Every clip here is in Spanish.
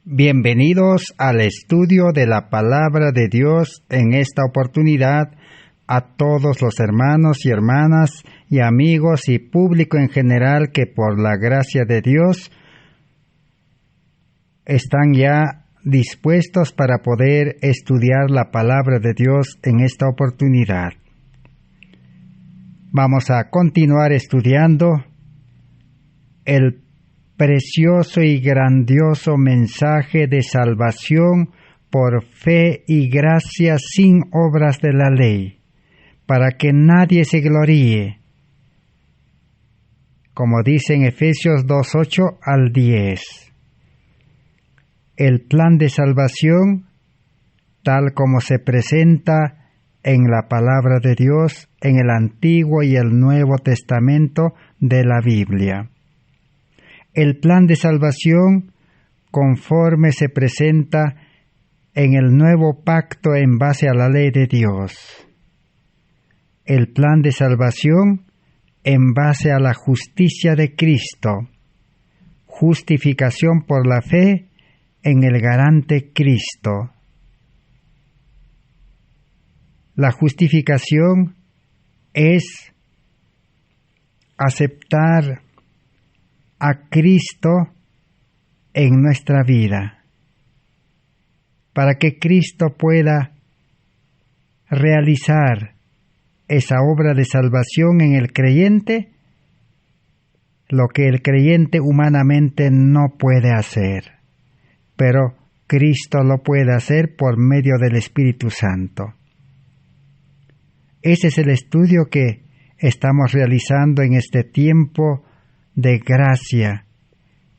Bienvenidos al estudio de la Palabra de Dios. En esta oportunidad, a todos los hermanos y hermanas y amigos y público en general que por la gracia de Dios están ya dispuestos para poder estudiar la Palabra de Dios en esta oportunidad. Vamos a continuar estudiando el precioso y grandioso mensaje de salvación por fe y gracia sin obras de la ley, para que nadie se gloríe, como dice en Efesios 2:8 al 10. El plan de salvación, tal como se presenta en la palabra de Dios, en el Antiguo y el Nuevo Testamento de la Biblia. El plan de salvación, conforme se presenta en el nuevo pacto en base a la ley de Dios. El plan de salvación en base a la justicia de Cristo. Justificación por la fe en el garante Cristo. La justificación es aceptar a Cristo en nuestra vida, para que Cristo pueda realizar esa obra de salvación en el creyente, lo que el creyente humanamente no puede hacer, pero Cristo lo puede hacer por medio del Espíritu Santo. Ese es el estudio que estamos realizando en este tiempo de gracia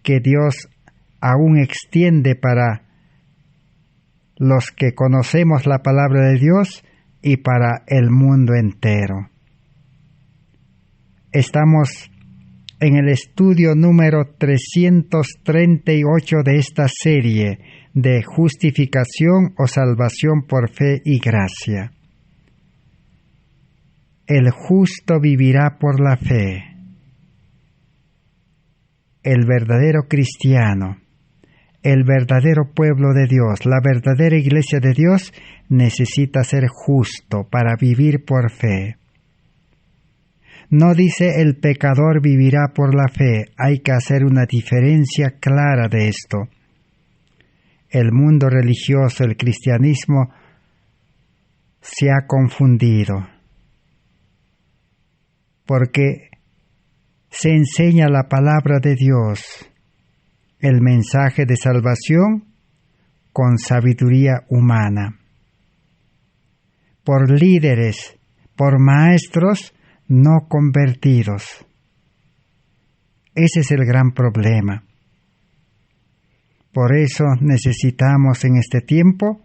que Dios aún extiende para los que conocemos la palabra de Dios y para el mundo entero. Estamos en el estudio número 338 de esta serie de justificación o salvación por fe y gracia. El justo vivirá por la fe. El verdadero cristiano, el verdadero pueblo de Dios, la verdadera iglesia de Dios necesita ser justo para vivir por fe. No dice el pecador vivirá por la fe, hay que hacer una diferencia clara de esto. El mundo religioso, el cristianismo, se ha confundido, porque se enseña la palabra de Dios, el mensaje de salvación, con sabiduría humana. Por líderes, por maestros no convertidos. Ese es el gran problema. Por eso necesitamos en este tiempo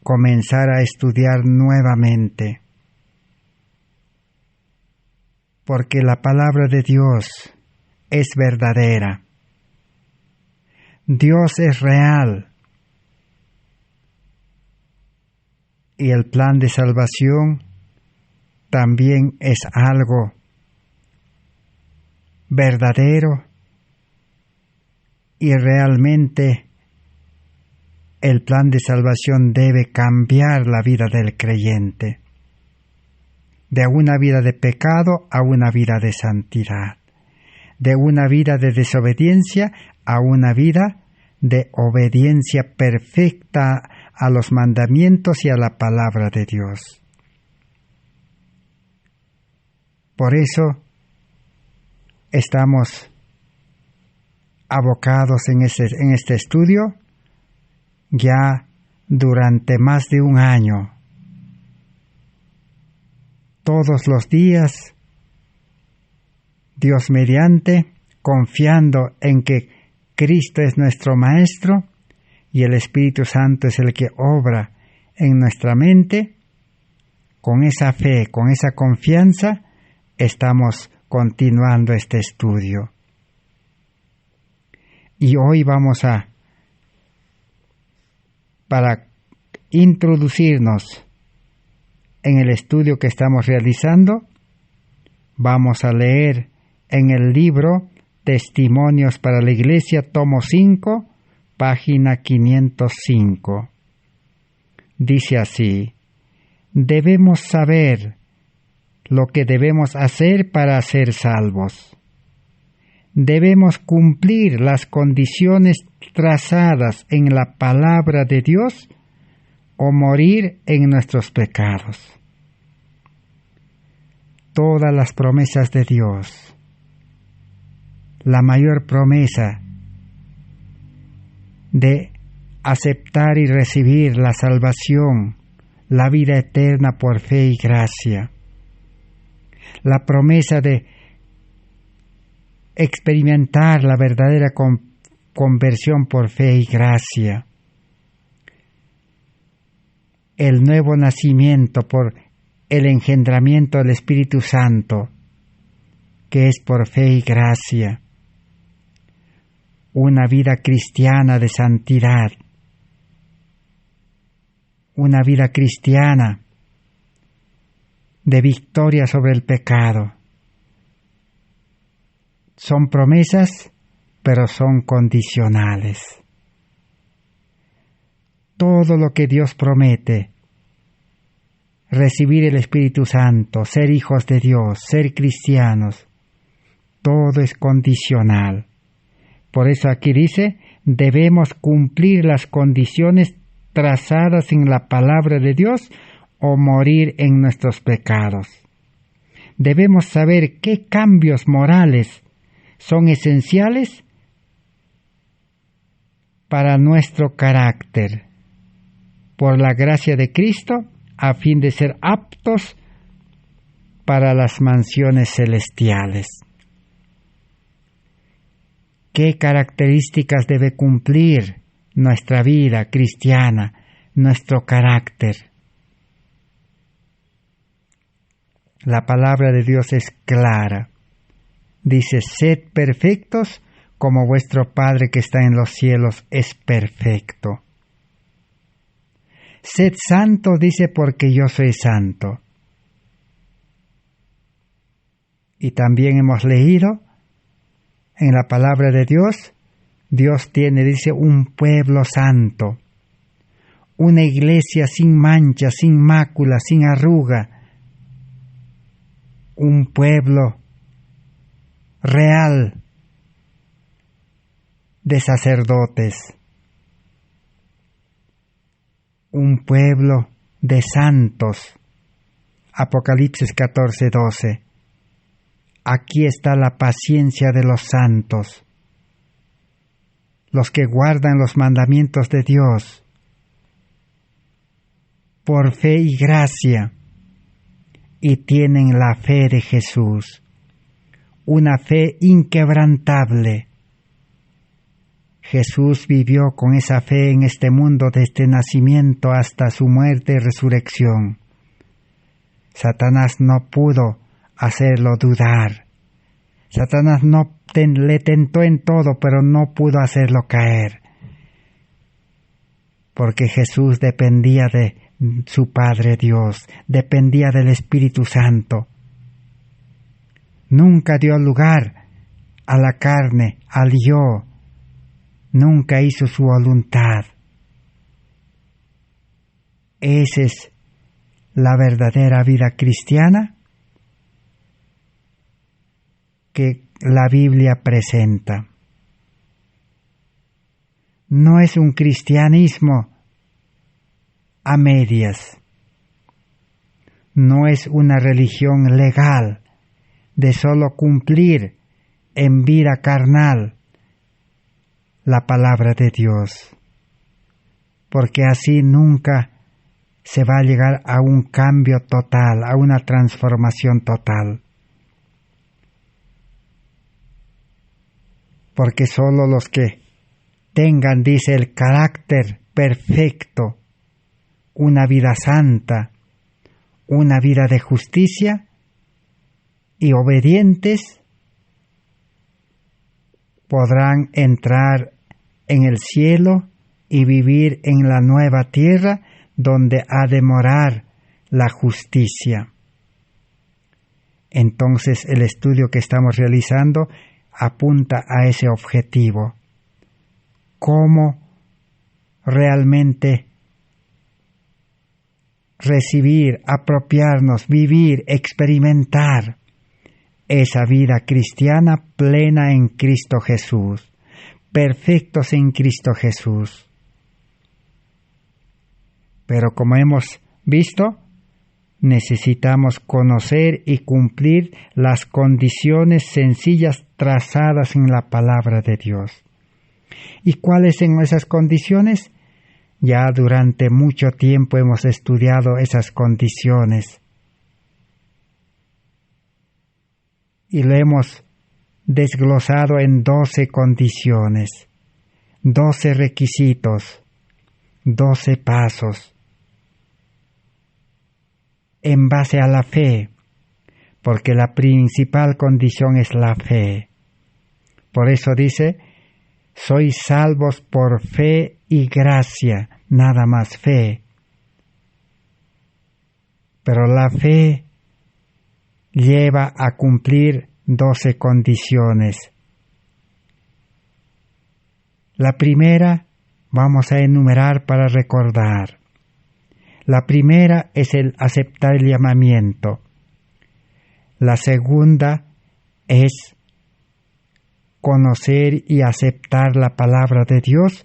comenzar a estudiar nuevamente. Porque la palabra de Dios es verdadera. Dios es real. Y el plan de salvación también es algo verdadero y realmente el plan de salvación debe cambiar la vida del creyente. De una vida de pecado a una vida de santidad, de una vida de desobediencia a una vida de obediencia perfecta a los mandamientos y a la palabra de Dios. Por eso estamos abocados en este estudio ya durante más de un año. Todos los días, Dios mediante, confiando en que Cristo es nuestro Maestro y el Espíritu Santo es el que obra en nuestra mente, con esa fe, con esa confianza, estamos continuando este estudio. Y hoy para introducirnos en el estudio que estamos realizando, vamos a leer en el libro Testimonios para la Iglesia, tomo 5, página 505. Dice así: debemos saber lo que debemos hacer para ser salvos. Debemos cumplir las condiciones trazadas en la palabra de Dios o morir en nuestros pecados. Todas las promesas de Dios, la mayor promesa de aceptar y recibir la salvación, la vida eterna por fe y gracia, la promesa de experimentar la verdadera conversión por fe y gracia, el nuevo nacimiento por el engendramiento del Espíritu Santo, que es por fe y gracia, una vida cristiana de santidad, una vida cristiana de victoria sobre el pecado. Son promesas, pero son condicionales. Todo lo que Dios promete, recibir el Espíritu Santo, ser hijos de Dios, ser cristianos, todo es condicional. Por eso aquí dice, debemos cumplir las condiciones trazadas en la palabra de Dios o morir en nuestros pecados. Debemos saber qué cambios morales son esenciales para nuestro carácter, por la gracia de Cristo, a fin de ser aptos para las mansiones celestiales. ¿Qué características debe cumplir nuestra vida cristiana, nuestro carácter? La palabra de Dios es clara. Dice, sed perfectos como vuestro Padre que está en los cielos es perfecto. Sed santo, dice, porque yo soy santo. Y también hemos leído en la palabra de Dios, Dios tiene, dice, un pueblo santo, una iglesia sin mancha, sin mácula, sin arruga, un pueblo real de sacerdotes, un pueblo de santos. Apocalipsis 14:12. Aquí está la paciencia de los santos, los que guardan los mandamientos de Dios por fe y gracia y tienen la fe de Jesús, una fe inquebrantable. Jesús vivió con esa fe en este mundo desde nacimiento hasta su muerte y resurrección. Satanás no pudo hacerlo dudar. Satanás le tentó en todo, pero no pudo hacerlo caer. Porque Jesús dependía de su Padre Dios, dependía del Espíritu Santo. Nunca dio lugar a la carne, al yo. Nunca hizo su voluntad. Esa es la verdadera vida cristiana que la Biblia presenta. No es un cristianismo a medias. No es una religión legal de solo cumplir en vida carnal la palabra de Dios, porque así nunca se va a llegar a un cambio total, a una transformación total. Porque solo los que tengan, dice, el carácter perfecto, una vida santa, una vida de justicia y obedientes, podrán entrar en el cielo y vivir en la nueva tierra donde ha de morar la justicia. Entonces el estudio que estamos realizando apunta a ese objetivo. ¿Cómo realmente recibir, apropiarnos, vivir, experimentar esa vida cristiana plena en Cristo Jesús, perfectos en Cristo Jesús. Pero como hemos visto, necesitamos conocer y cumplir las condiciones sencillas trazadas en la palabra de Dios. ¿Y cuáles son esas condiciones? Ya durante mucho tiempo hemos estudiado esas condiciones y lo hemos desglosado en 12 condiciones, 12 requisitos, 12 pasos en base a la fe, porque la principal condición es la fe. Por eso dice, sois salvos por fe y gracia, nada más fe. Pero la fe lleva a cumplir 12 condiciones. La primera vamos a enumerar para recordar. La primera es el aceptar el llamamiento. La segunda es conocer y aceptar la palabra de Dios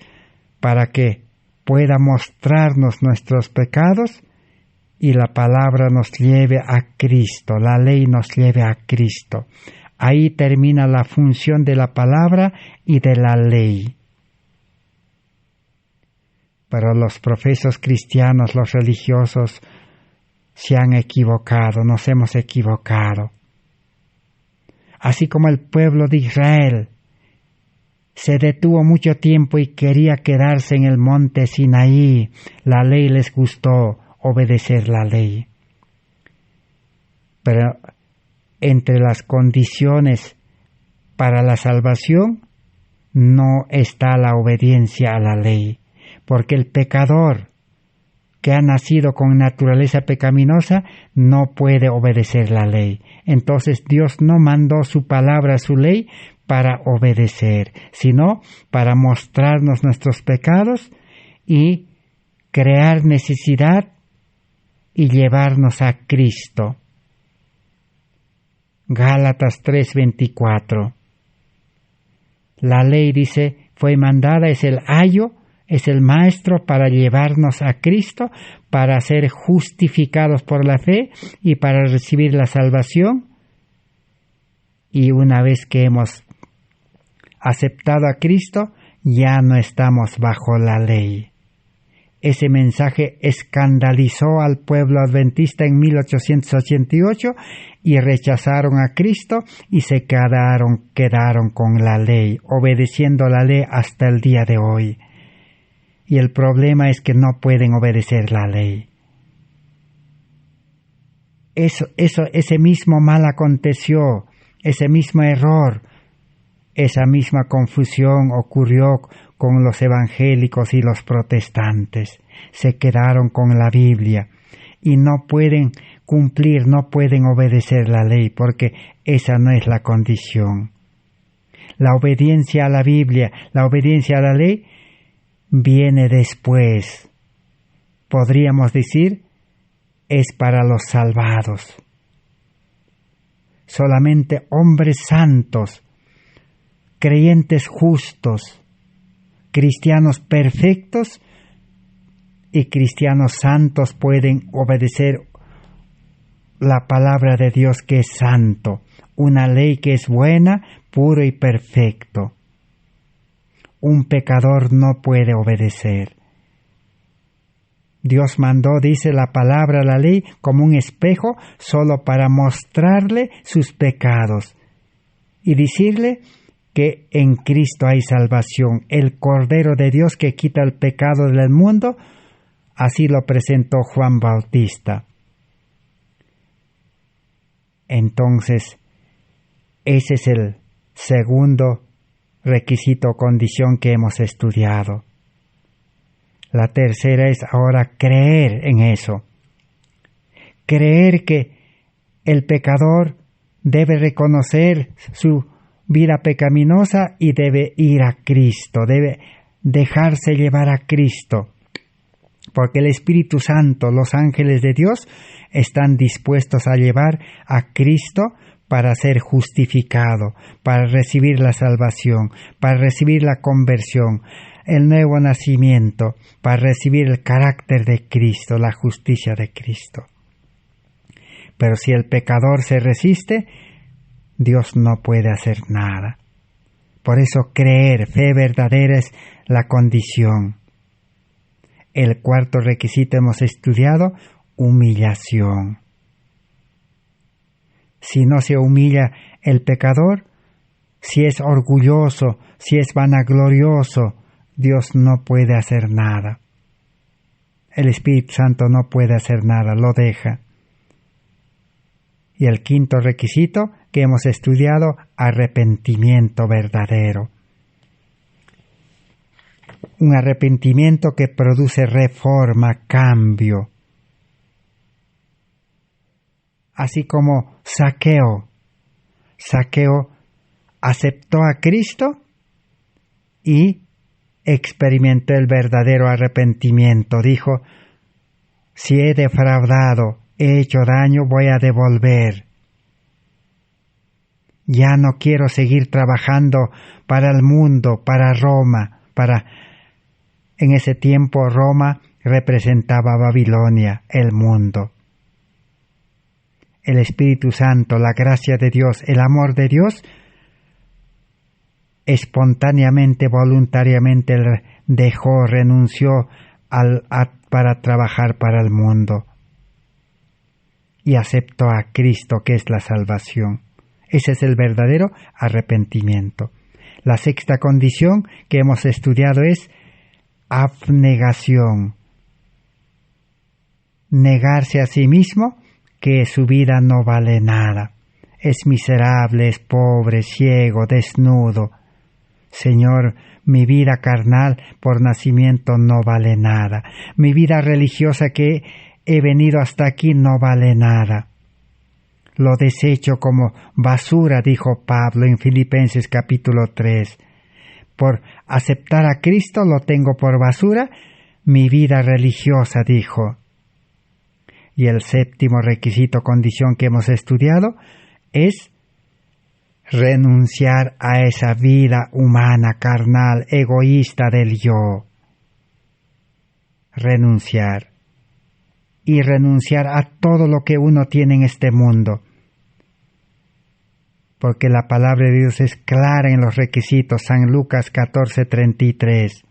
para que pueda mostrarnos nuestros pecados y la palabra nos lleve a Cristo, la ley nos lleve a Cristo. Ahí termina la función de la palabra y de la ley. Pero los profesos cristianos, los religiosos, se han equivocado, nos hemos equivocado. Así como el pueblo de Israel se detuvo mucho tiempo y quería quedarse en el monte Sinaí, la ley les gustó, obedecer la ley. Pero entre las condiciones para la salvación no está la obediencia a la ley, porque el pecador que ha nacido con naturaleza pecaminosa no puede obedecer la ley. Entonces Dios no mandó su palabra, su ley, para obedecer, sino para mostrarnos nuestros pecados y crear necesidad y llevarnos a Cristo. Gálatas 3:24. La ley, dice, fue mandada, es el ayo, es el maestro para llevarnos a Cristo, para ser justificados por la fe y para recibir la salvación. Y una vez que hemos aceptado a Cristo, ya no estamos bajo la ley. Ese mensaje escandalizó al pueblo adventista en 1888 y rechazaron a Cristo y se quedaron con la ley, obedeciendo la ley hasta el día de hoy. Y el problema es que no pueden obedecer la ley. Ese mismo mal aconteció, ese mismo error, esa misma confusión ocurrió con los evangélicos y los protestantes. Se quedaron con la Biblia y no pueden cumplir, no pueden obedecer la ley, porque esa no es la condición. La obediencia a la Biblia, la obediencia a la ley, viene después. Podríamos decir, es para los salvados. Solamente hombres santos, creyentes justos, cristianos perfectos y cristianos santos pueden obedecer la palabra de Dios que es santo, una ley que es buena, puro y perfecto. Un pecador no puede obedecer. Dios mandó, dice la palabra, la ley, como un espejo, solo para mostrarle sus pecados y decirle que en Cristo hay salvación, el Cordero de Dios que quita el pecado del mundo. Así lo presentó Juan Bautista. Entonces, ese es el segundo requisito o condición que hemos estudiado. La tercera es ahora creer en eso. Creer que el pecador debe reconocer su vida pecaminosa y debe ir a Cristo, debe dejarse llevar a Cristo, porque el Espíritu Santo, los ángeles de Dios, están dispuestos a llevar a Cristo para ser justificado, para recibir la salvación, para recibir la conversión, el nuevo nacimiento, para recibir el carácter de Cristo, la justicia de Cristo. Pero si el pecador se resiste, Dios no puede hacer nada. Por eso creer, fe verdadera es la condición. El cuarto requisito hemos estudiado, humillación. Si no se humilla el pecador, si es orgulloso, si es vanaglorioso, Dios no puede hacer nada. El Espíritu Santo no puede hacer nada, lo deja. Y el quinto requisito que hemos estudiado, arrepentimiento verdadero. Un arrepentimiento que produce reforma, cambio. Así como Zaqueo aceptó a Cristo y experimentó el verdadero arrepentimiento. Dijo, si he defraudado, he hecho daño, voy a devolver. Ya no quiero seguir trabajando para el mundo, para Roma, En ese tiempo Roma representaba a Babilonia, el mundo. El Espíritu Santo, la gracia de Dios, el amor de Dios, espontáneamente, voluntariamente dejó, renunció para trabajar para el mundo y aceptó a Cristo, que es la salvación. Ese es el verdadero arrepentimiento. La sexta condición que hemos estudiado es abnegación. Negarse a sí mismo, que su vida no vale nada. Es miserable, es pobre, ciego, desnudo. Señor, mi vida carnal por nacimiento no vale nada. Mi vida religiosa que he venido hasta aquí no vale nada. Lo desecho como basura, dijo Pablo en Filipenses capítulo 3. Por aceptar a Cristo lo tengo por basura, mi vida religiosa, dijo. Y el séptimo requisito, condición que hemos estudiado, es renunciar a esa vida humana, carnal, egoísta del yo. Renunciar. Y renunciar a todo lo que uno tiene en este mundo. Porque la palabra de Dios es clara en los requisitos. San Lucas 14:33.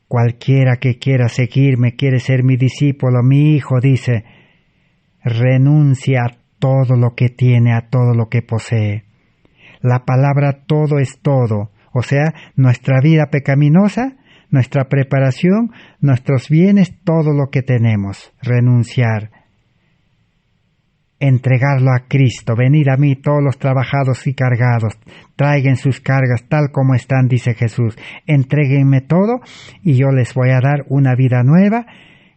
Cualquiera que quiera seguirme, quiere ser mi discípulo, mi hijo, dice, renuncia a todo lo que tiene, a todo lo que posee. La palabra todo es todo, o sea, nuestra vida pecaminosa, nuestra preparación, nuestros bienes, todo lo que tenemos, renunciar. Entregarlo a Cristo, venid a mí todos los trabajados y cargados, traigan sus cargas tal como están, dice Jesús, entréguenme todo y yo les voy a dar una vida nueva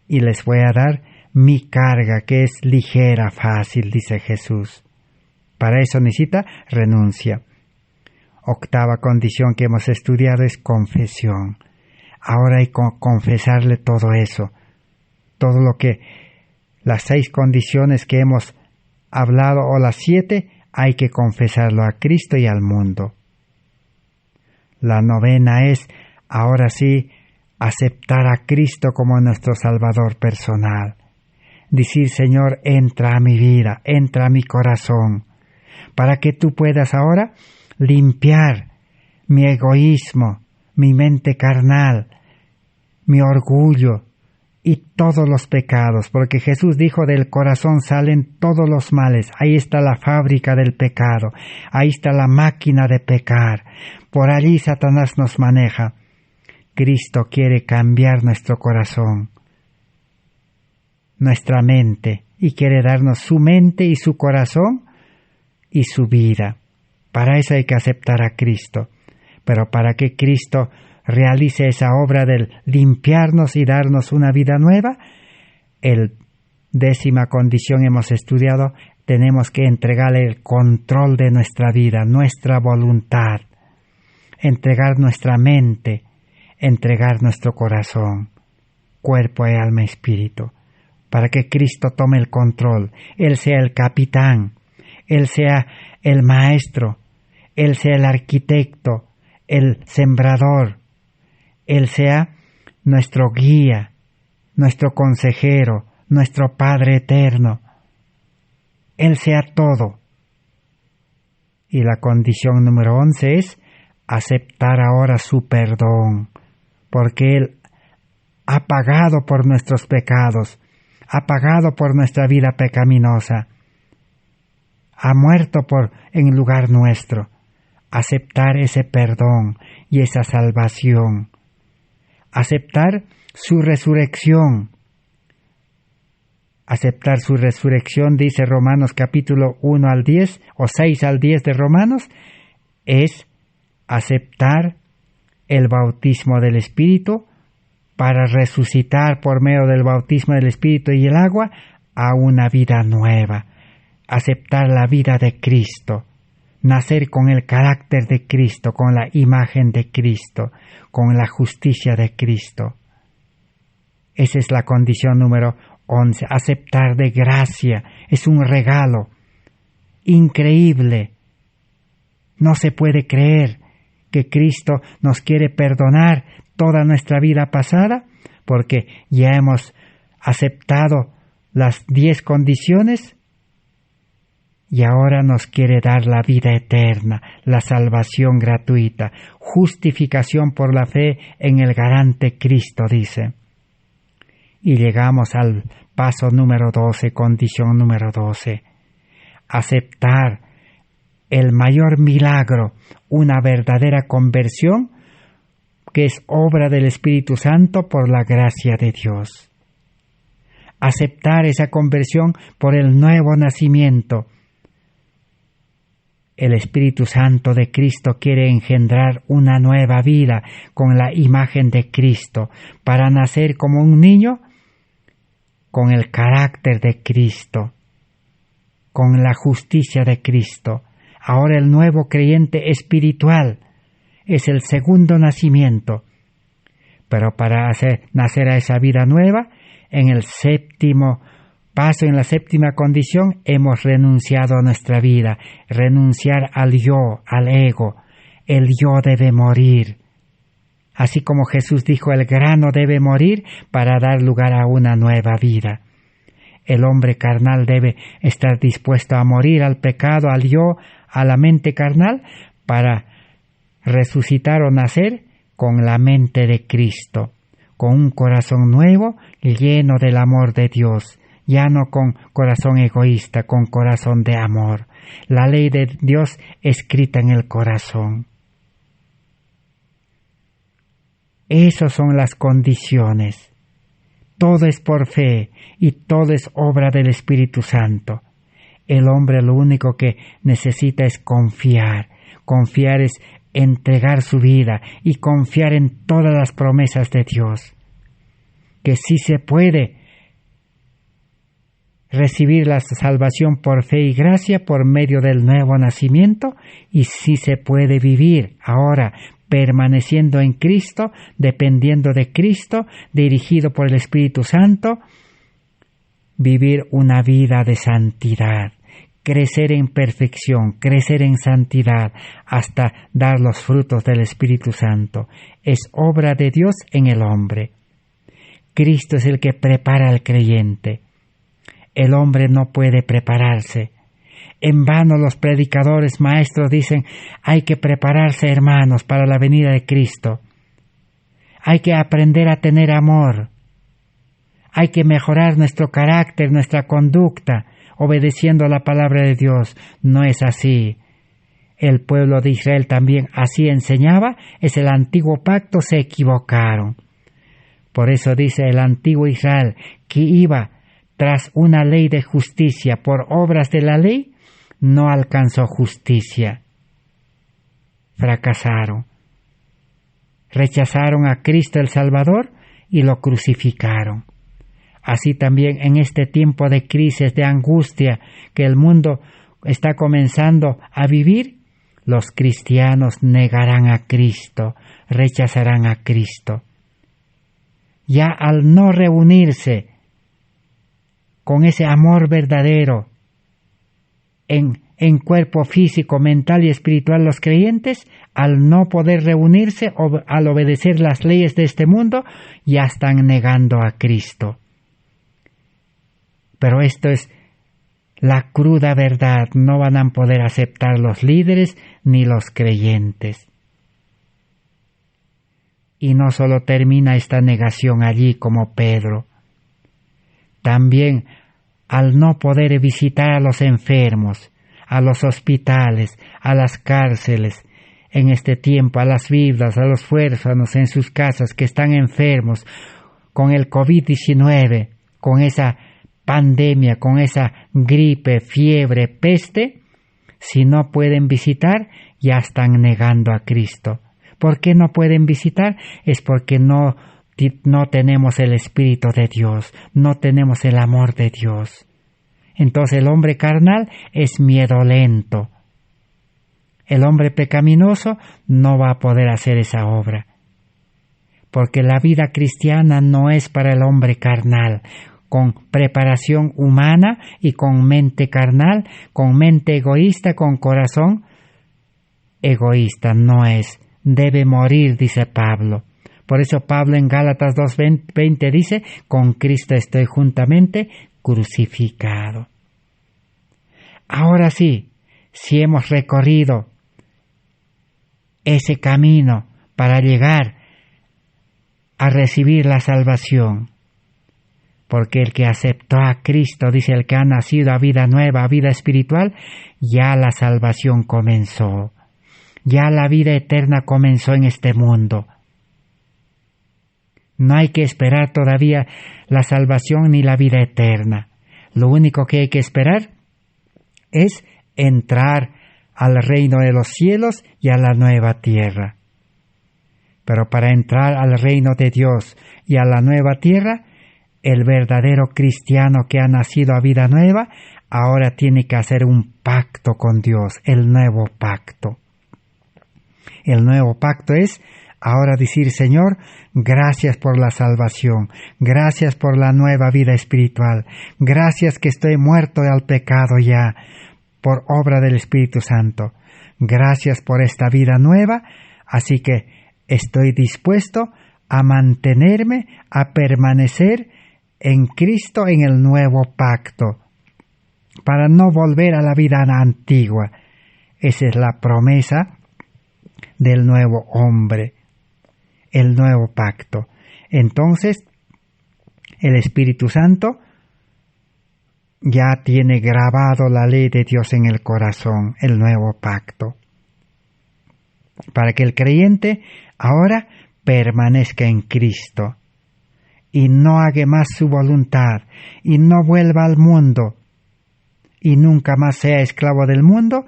y les voy a dar mi carga que es ligera, fácil, dice Jesús. Para eso necesita renuncia. Octava condición que hemos estudiado es confesión. Ahora hay que confesarle todo eso, todo lo que, las 6 condiciones que hemos hablado o las 7, hay que confesarlo a Cristo y al mundo. La 9 es, ahora sí, aceptar a Cristo como nuestro Salvador personal. Decir, Señor, entra a mi vida, entra a mi corazón, para que tú puedas ahora limpiar mi egoísmo, mi mente carnal, mi orgullo, y todos los pecados, porque Jesús dijo, del corazón salen todos los males. Ahí está la fábrica del pecado, ahí está la máquina de pecar. Por allí Satanás nos maneja. Cristo quiere cambiar nuestro corazón, nuestra mente, y quiere darnos su mente y su corazón y su vida. Para eso hay que aceptar a Cristo. Pero para que Cristo realice esa obra del limpiarnos y darnos una vida nueva, el 10ª condición hemos estudiado, tenemos que entregarle el control de nuestra vida, nuestra voluntad. entregar nuestra mente, entregar nuestro corazón, cuerpo y alma y espíritu, para que Cristo tome el control, Él sea el capitán, Él sea el maestro, Él sea el arquitecto, el sembrador, Él sea nuestro guía, nuestro consejero, nuestro Padre eterno. Él sea todo. Y la condición número 11 es aceptar ahora su perdón, porque Él ha pagado por nuestros pecados, ha pagado por nuestra vida pecaminosa, ha muerto en lugar nuestro. Aceptar ese perdón y esa salvación. Aceptar su resurrección. Aceptar su resurrección, dice Romanos capítulo 1 al 10 o 6 al 10 de Romanos, es aceptar el bautismo del Espíritu para resucitar por medio del bautismo del Espíritu y el agua a una vida nueva. Aceptar la vida de Cristo. Nacer con el carácter de Cristo, con la imagen de Cristo, con la justicia de Cristo. Esa es la condición número 11. Aceptar de gracia. Es un regalo increíble. No se puede creer que Cristo nos quiere perdonar toda nuestra vida pasada, porque ya hemos aceptado las 10 condiciones y ahora nos quiere dar la vida eterna, la salvación gratuita, justificación por la fe en el garante Cristo, dice. Y llegamos al paso número 12, condición número 12. Aceptar el mayor milagro, una verdadera conversión, que es obra del Espíritu Santo por la gracia de Dios. Aceptar esa conversión por el nuevo nacimiento. El Espíritu Santo de Cristo quiere engendrar una nueva vida con la imagen de Cristo, para nacer como un niño con el carácter de Cristo, con la justicia de Cristo. Ahora el nuevo creyente espiritual es el segundo nacimiento. Pero para nacer a esa vida nueva, en el séptimo paso, en la séptima condición, hemos renunciado a nuestra vida, renunciar al yo, al ego. El yo debe morir. Así como Jesús dijo, el grano debe morir para dar lugar a una nueva vida. El hombre carnal debe estar dispuesto a morir al pecado, al yo, a la mente carnal, para resucitar o nacer con la mente de Cristo, con un corazón nuevo lleno del amor de Dios, ya no con corazón egoísta, con corazón de amor. La ley de Dios escrita en el corazón. Esas son las condiciones. Todo es por fe y todo es obra del Espíritu Santo. El hombre lo único que necesita es confiar. Confiar es entregar su vida y confiar en todas las promesas de Dios. Que sí se puede recibir la salvación por fe y gracia por medio del nuevo nacimiento, y sí se puede vivir ahora permaneciendo en Cristo, dependiendo de Cristo, dirigido por el Espíritu Santo, vivir una vida de santidad, crecer en perfección, crecer en santidad, hasta dar los frutos del Espíritu Santo. Es obra de Dios en el hombre. Cristo es el que prepara al creyente. El hombre no puede prepararse. En vano los predicadores, maestros dicen, hay que prepararse, hermanos, para la venida de Cristo. Hay que aprender a tener amor. Hay que mejorar nuestro carácter, nuestra conducta, obedeciendo a la palabra de Dios. No es así. El pueblo de Israel también así enseñaba. Es el antiguo pacto, se equivocaron. Por eso dice el antiguo Israel que iba tras una ley de justicia por obras de la ley, no alcanzó justicia. Fracasaron. Rechazaron a Cristo el Salvador y lo crucificaron. Así también en este tiempo de crisis, de angustia que el mundo está comenzando a vivir, los cristianos negarán a Cristo, rechazarán a Cristo. Ya al no reunirse con ese amor verdadero en cuerpo físico, mental y espiritual, los creyentes, al no poder reunirse o al obedecer las leyes de este mundo, ya están negando a Cristo. Pero esto es la cruda verdad, no van a poder aceptar los líderes ni los creyentes. Y no solo termina esta negación allí como Pedro, también al no poder visitar a los enfermos, a los hospitales, a las cárceles, en este tiempo, a las viudas, a los huérfanos en sus casas que están enfermos con el COVID-19, con esa pandemia, con esa gripe, fiebre, peste, si no pueden visitar, ya están negando a Cristo. ¿Por qué no pueden visitar? Es porque no tenemos el Espíritu de Dios, no tenemos el amor de Dios. Entonces el hombre carnal es miedolento. El hombre pecaminoso no va a poder hacer esa obra. Porque la vida cristiana no es para el hombre carnal, con preparación humana y con mente carnal, con mente egoísta, con corazón egoísta, no es. Debe morir, dice Pablo. Por eso Pablo en Gálatas 2:20 dice, con Cristo estoy juntamente crucificado. Ahora sí, si hemos recorrido ese camino para llegar a recibir la salvación, porque el que aceptó a Cristo, dice el que ha nacido a vida nueva, a vida espiritual, ya la salvación comenzó, ya la vida eterna comenzó en este mundo. No hay que esperar todavía la salvación ni la vida eterna. Lo único que hay que esperar es entrar al reino de los cielos y a la nueva tierra. Pero para entrar al reino de Dios y a la nueva tierra, el verdadero cristiano que ha nacido a vida nueva, ahora tiene que hacer un pacto con Dios, el nuevo pacto. El nuevo pacto es ahora decir, Señor, gracias por la salvación, gracias por la nueva vida espiritual, gracias que estoy muerto al pecado ya, por obra del Espíritu Santo. Gracias por esta vida nueva, así que estoy dispuesto a mantenerme, a permanecer en Cristo en el nuevo pacto, para no volver a la vida antigua. Esa es la promesa del nuevo hombre, el nuevo pacto. Entonces, el Espíritu Santo ya tiene grabado la ley de Dios en el corazón, el nuevo pacto, para que el creyente ahora permanezca en Cristo y no haga más su voluntad y no vuelva al mundo y nunca más sea esclavo del mundo,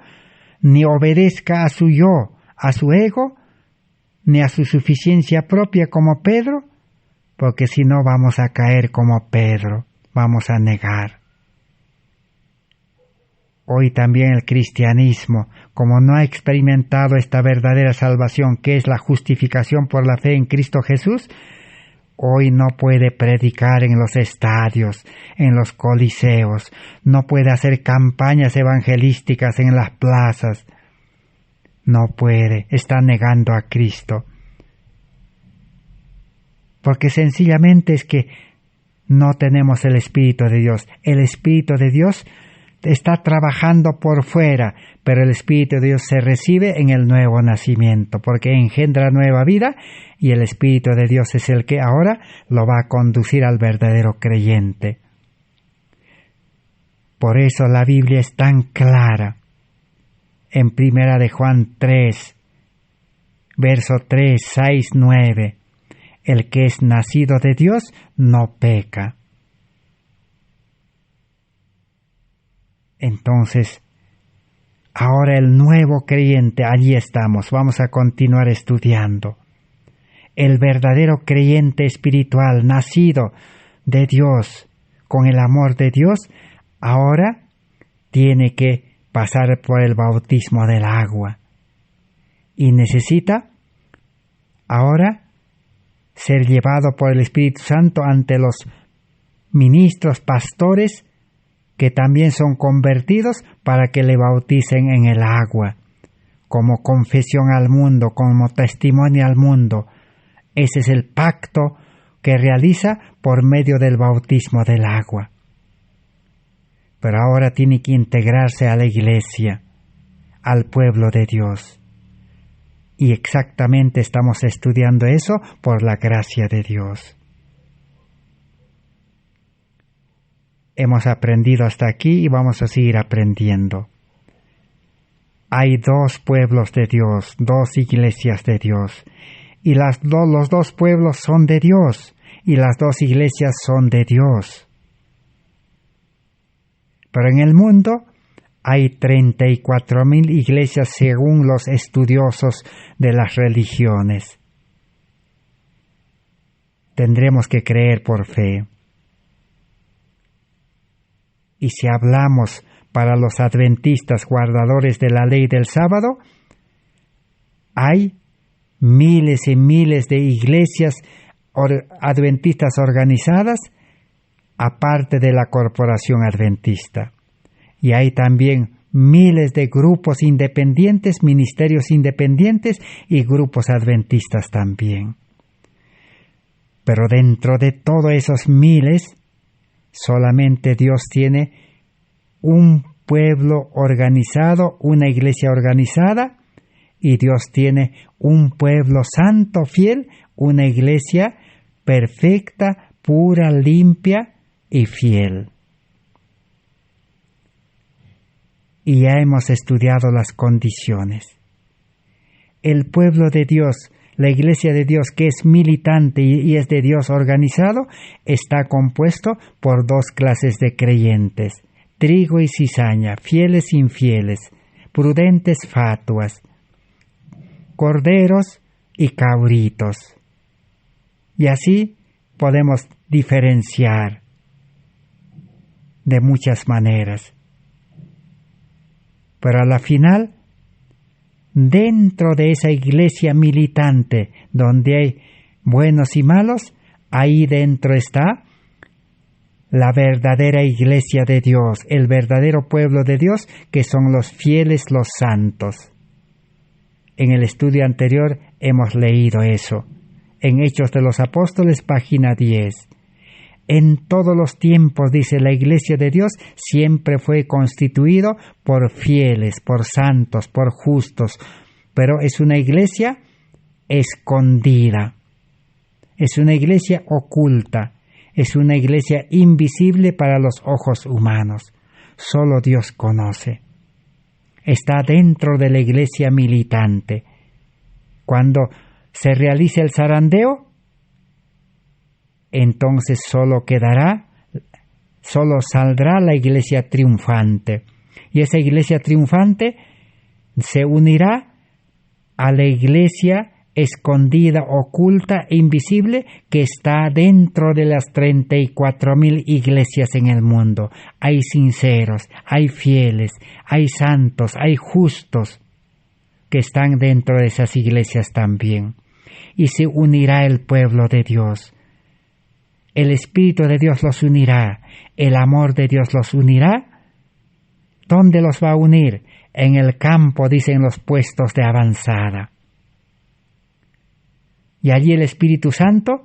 ni obedezca a su yo, a su ego, ni a su suficiencia propia como Pedro, porque si no vamos a caer como Pedro, vamos a negar. Hoy también el cristianismo, como no ha experimentado esta verdadera salvación que es la justificación por la fe en Cristo Jesús, hoy no puede predicar en los estadios, en los coliseos, no puede hacer campañas evangelísticas en las plazas. No puede, está negando a Cristo. Porque sencillamente es que no tenemos el Espíritu de Dios. El Espíritu de Dios está trabajando por fuera, pero el Espíritu de Dios se recibe en el nuevo nacimiento, porque engendra nueva vida y el Espíritu de Dios es el que ahora lo va a conducir al verdadero creyente. Por eso la Biblia es tan clara. En 1 de Juan 3, verso 3, 6, 9, el que es nacido de Dios no peca. Entonces, ahora el nuevo creyente, allí estamos, vamos a continuar estudiando. El verdadero creyente espiritual, nacido de Dios, con el amor de Dios, ahora tiene que pasar por el bautismo del agua. y necesita ahora ser llevado por el Espíritu Santo ante los ministros, pastores, que también son convertidos para que le bauticen en el agua, como confesión al mundo, como testimonio al mundo. Ese es el pacto que realiza por medio del bautismo del agua. Pero ahora tiene que integrarse a la iglesia, al pueblo de Dios. Y exactamente estamos estudiando eso por la gracia de Dios. Hemos aprendido hasta aquí y vamos a seguir aprendiendo. Hay dos pueblos de Dios, dos iglesias de Dios. Y los dos pueblos son de Dios. Y las dos iglesias son de Dios. Pero en el mundo hay 34,000 iglesias según los estudiosos de las religiones. Tendremos que creer por fe. Y si hablamos para los adventistas guardadores de la ley del sábado, hay miles y miles de iglesias adventistas organizadas, aparte de la corporación adventista. Y hay también miles de grupos independientes, ministerios independientes y grupos adventistas también. Pero dentro de todos esos miles, solamente Dios tiene un pueblo organizado, una iglesia organizada, y Dios tiene un pueblo santo, fiel, una iglesia perfecta, pura, limpia y fiel. Y ya hemos estudiado las condiciones. El pueblo de Dios, la iglesia de Dios que es militante y es de Dios organizado, está compuesto por dos clases de creyentes, trigo y cizaña, fieles e infieles, prudentes, fatuas, corderos y cabritos. Y así podemos diferenciar de muchas maneras. Pero a la final, dentro de esa iglesia militante donde hay buenos y malos, ahí dentro está la verdadera iglesia de Dios, el verdadero pueblo de Dios, que son los fieles, los santos. En el estudio anterior hemos leído eso. En Hechos de los Apóstoles, página 10. En todos los tiempos, dice, la iglesia de Dios siempre fue constituido por fieles, por santos, por justos, pero es una iglesia escondida, es una iglesia oculta, es una iglesia invisible para los ojos humanos. Solo Dios conoce. Está dentro de la iglesia militante. Cuando se realice el zarandeo, entonces solo saldrá la iglesia triunfante. Y esa iglesia triunfante se unirá a la iglesia escondida, oculta e invisible que está dentro de las 34,000 iglesias en el mundo. Hay sinceros, hay fieles, hay santos, hay justos que están dentro de esas iglesias también. Y se unirá el pueblo de Dios. El Espíritu de Dios los unirá, el amor de Dios los unirá. ¿Dónde los va a unir? En el campo, dicen los puestos de avanzada. Y allí el Espíritu Santo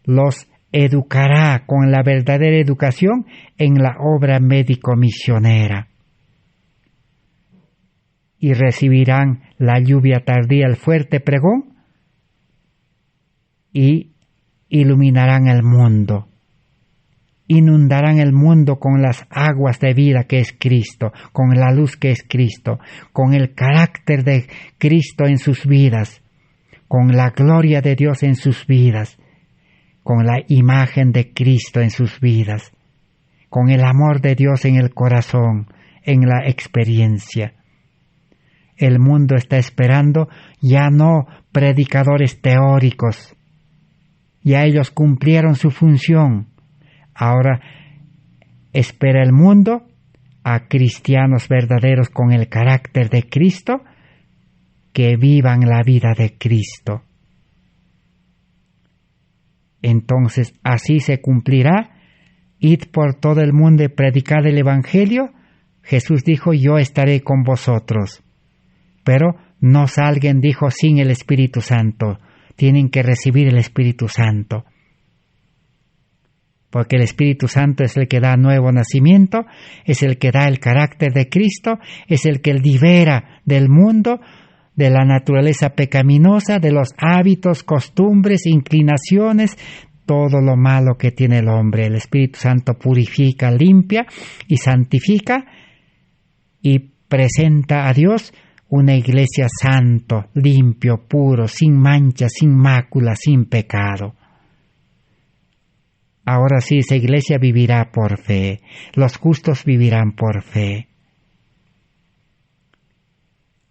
los educará con la verdadera educación en la obra médico-misionera. Y recibirán la lluvia tardía, el fuerte pregón, y iluminarán el mundo, inundarán el mundo con las aguas de vida que es Cristo, con la luz que es Cristo, con el carácter de Cristo en sus vidas, con la gloria de Dios en sus vidas, con la imagen de Cristo en sus vidas, con el amor de Dios en el corazón, en la experiencia. El mundo está esperando ya no predicadores teóricos. Ya ellos cumplieron su función. Ahora espera el mundo a cristianos verdaderos con el carácter de Cristo que vivan la vida de Cristo. Entonces así se cumplirá: id por todo el mundo y predicad el Evangelio. Jesús dijo: yo estaré con vosotros. Pero no salgan, dijo, sin el Espíritu Santo. Tienen que recibir el Espíritu Santo. Porque el Espíritu Santo es el que da nuevo nacimiento, es el que da el carácter de Cristo, es el que libera del mundo, de la naturaleza pecaminosa, de los hábitos, costumbres, inclinaciones, todo lo malo que tiene el hombre. El Espíritu Santo purifica, limpia y santifica y presenta a Dios una iglesia santo, limpio, puro, sin mancha, sin mácula, sin pecado. Ahora sí, esa iglesia vivirá por fe. Los justos vivirán por fe.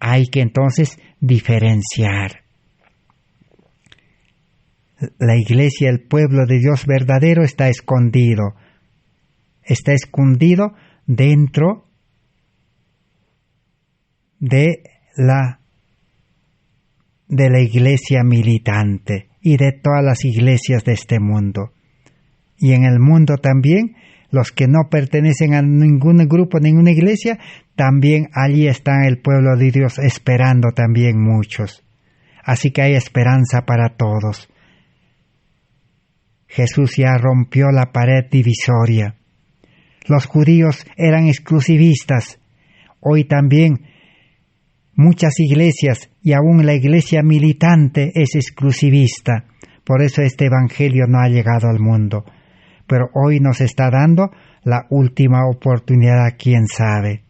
Hay que entonces diferenciar. La iglesia, el pueblo de Dios verdadero, está escondido. Está escondido dentro de la iglesia militante y de todas las iglesias de este mundo. Y en el mundo también, los que no pertenecen a ningún grupo, ninguna iglesia, también allí está el pueblo de Dios esperando también muchos. Así que hay esperanza para todos. Jesús ya rompió la pared divisoria. Los judíos eran exclusivistas. Hoy también muchas iglesias y aún la iglesia militante es exclusivista. Por eso este evangelio no ha llegado al mundo. Pero hoy nos está dando la última oportunidad, quién sabe.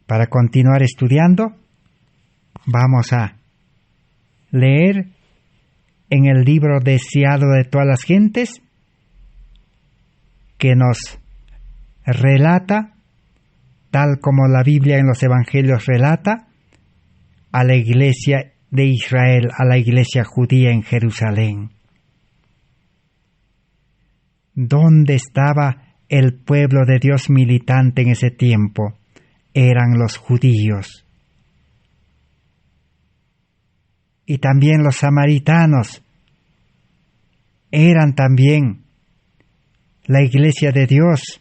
Para continuar estudiando, vamos a leer en el libro deseado de todas las gentes, que nos relata, tal como la Biblia en los Evangelios relata, a la iglesia de Israel, a la iglesia judía en Jerusalén. ¿Dónde estaba el pueblo de Dios militante en ese tiempo? Eran los judíos. Y también los samaritanos eran también la iglesia de Dios,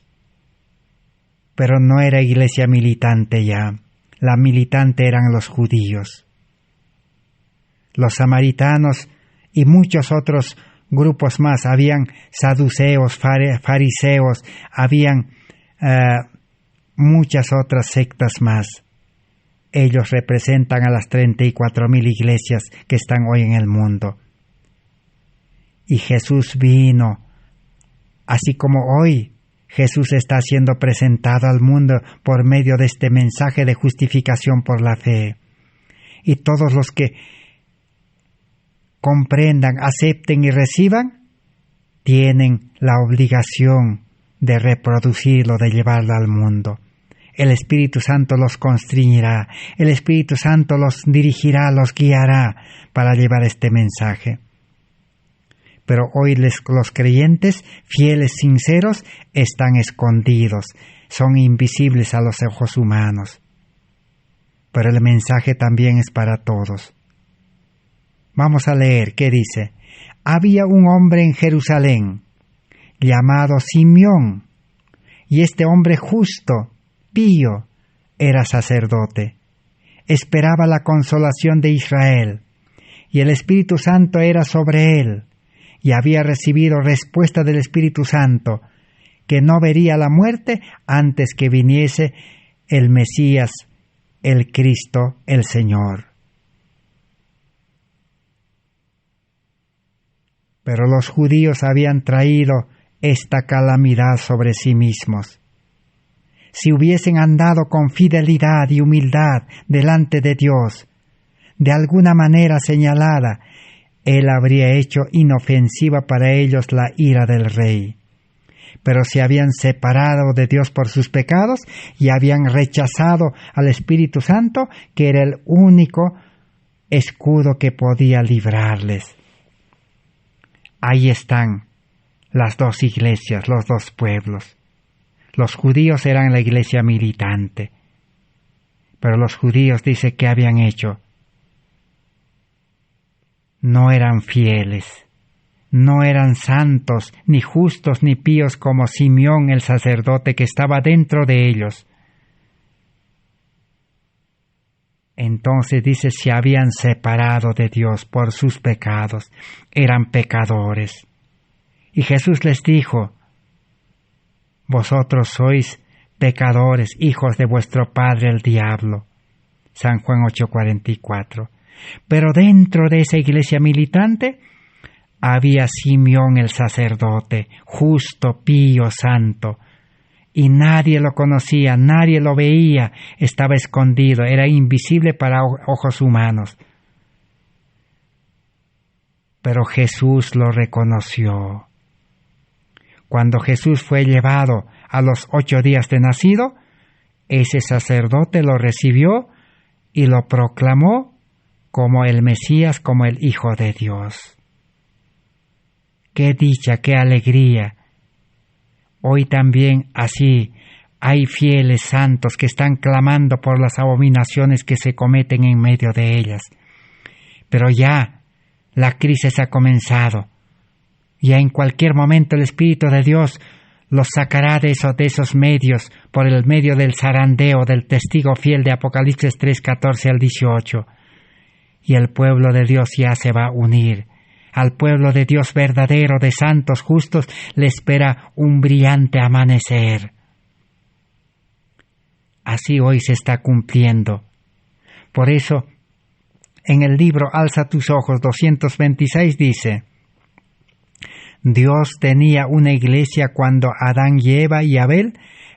pero no era iglesia militante ya. La militante eran los judíos. Los samaritanos y muchos otros grupos más, habían saduceos, fariseos, habían muchas otras sectas más. Ellos representan a las 34,000 iglesias que están hoy en el mundo. Y Jesús vino, así como hoy Jesús está siendo presentado al mundo por medio de este mensaje de justificación por la fe. Y todos los que comprendan, acepten y reciban, tienen la obligación de reproducirlo, de llevarlo al mundo. El Espíritu Santo los constreñirá, el Espíritu Santo los dirigirá, los guiará para llevar este mensaje. Pero hoy los creyentes, fieles, sinceros, están escondidos, son invisibles a los ojos humanos. Pero el mensaje también es para todos. Vamos a leer qué dice. Había un hombre en Jerusalén llamado Simeón, y este hombre justo, pío, era sacerdote. Esperaba la consolación de Israel, y el Espíritu Santo era sobre él, y había recibido respuesta del Espíritu Santo, que no vería la muerte antes que viniese el Mesías, el Cristo, el Señor. Pero los judíos habían traído esta calamidad sobre sí mismos. Si hubiesen andado con fidelidad y humildad delante de Dios, de alguna manera señalada, Él habría hecho inofensiva para ellos la ira del rey. Pero se habían separado de Dios por sus pecados y habían rechazado al Espíritu Santo, que era el único escudo que podía librarles. Ahí están las dos iglesias, los dos pueblos. Los judíos eran la iglesia militante, Pero los judíos, dice, ¿qué habían hecho? No eran fieles, no eran santos, ni justos, ni píos como Simeón el sacerdote que estaba dentro de ellos. Entonces dice, se habían separado de Dios por sus pecados, eran pecadores. Y Jesús les dijo, vosotros sois pecadores, hijos de vuestro padre el diablo. San Juan 8:44. Pero dentro de esa iglesia militante había Simeón el sacerdote, justo, pío, santo, y nadie lo conocía, nadie lo veía, estaba escondido, era invisible para ojos humanos. Pero Jesús lo reconoció. Cuando Jesús fue llevado a los 8 días de nacido, ese sacerdote lo recibió y lo proclamó como el Mesías, como el Hijo de Dios. ¡Qué dicha, qué alegría! Hoy también así hay fieles santos que están clamando por las abominaciones que se cometen en medio de ellas. Pero ya la crisis ha comenzado. Ya en cualquier momento el Espíritu de Dios los sacará de esos medios por el medio del zarandeo del testigo fiel de Apocalipsis 3:14 al 18. Y el pueblo de Dios ya se va a unir. Al pueblo de Dios verdadero, de santos justos, le espera un brillante amanecer. Así hoy se está cumpliendo. Por eso, en el libro Alza tus ojos 226 dice, Dios tenía una iglesia cuando Adán y Eva y Abel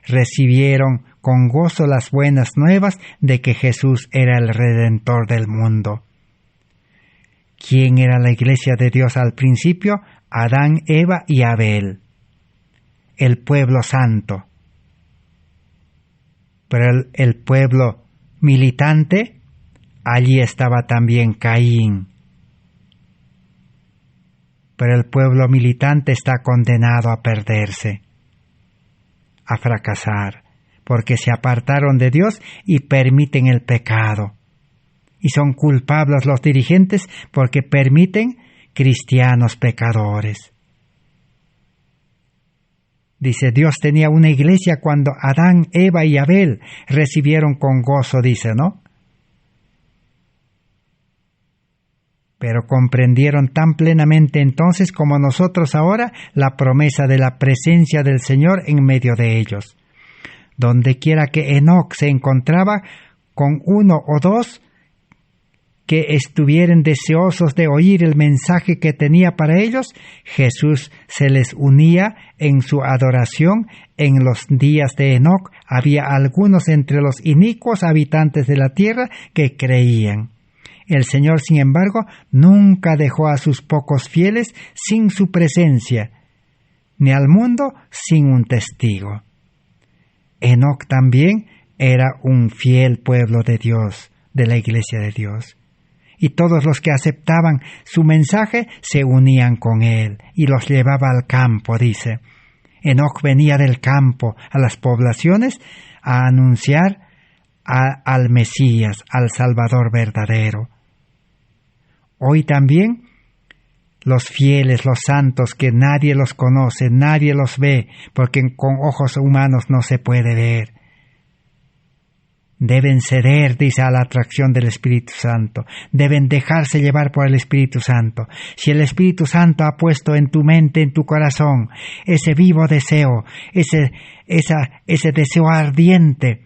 recibieron con gozo las buenas nuevas de que Jesús era el Redentor del mundo. ¿Quién era la iglesia de Dios al principio? Adán, Eva y Abel, el pueblo santo. Pero el pueblo militante, allí estaba también Caín. Pero el pueblo militante está condenado a perderse, a fracasar, porque se apartaron de Dios y permiten el pecado. Y son culpables los dirigentes porque permiten cristianos pecadores. Dice, Dios tenía una iglesia cuando Adán, Eva y Abel recibieron con gozo, dice, ¿no? Pero comprendieron tan plenamente entonces como nosotros ahora la promesa de la presencia del Señor en medio de ellos. Donde quiera que Enoc se encontraba con uno o dos que estuvieran deseosos de oír el mensaje que tenía para ellos, Jesús se les unía en su adoración. En los días de Enoc había algunos entre los inicuos habitantes de la tierra que creían. El Señor, sin embargo, nunca dejó a sus pocos fieles sin su presencia, ni al mundo sin un testigo. Enoc también era un fiel pueblo de Dios, de la iglesia de Dios. Y todos los que aceptaban su mensaje se unían con él y los llevaba al campo, dice. Enoc venía del campo a las poblaciones a anunciar al Mesías, al Salvador verdadero. Hoy también los fieles, los santos, que nadie los conoce, nadie los ve, porque con ojos humanos no se puede ver, deben ceder, dice, a la atracción del Espíritu Santo. Deben dejarse llevar por el Espíritu Santo. Si el Espíritu Santo ha puesto en tu mente, en tu corazón, ese vivo deseo, ese deseo ardiente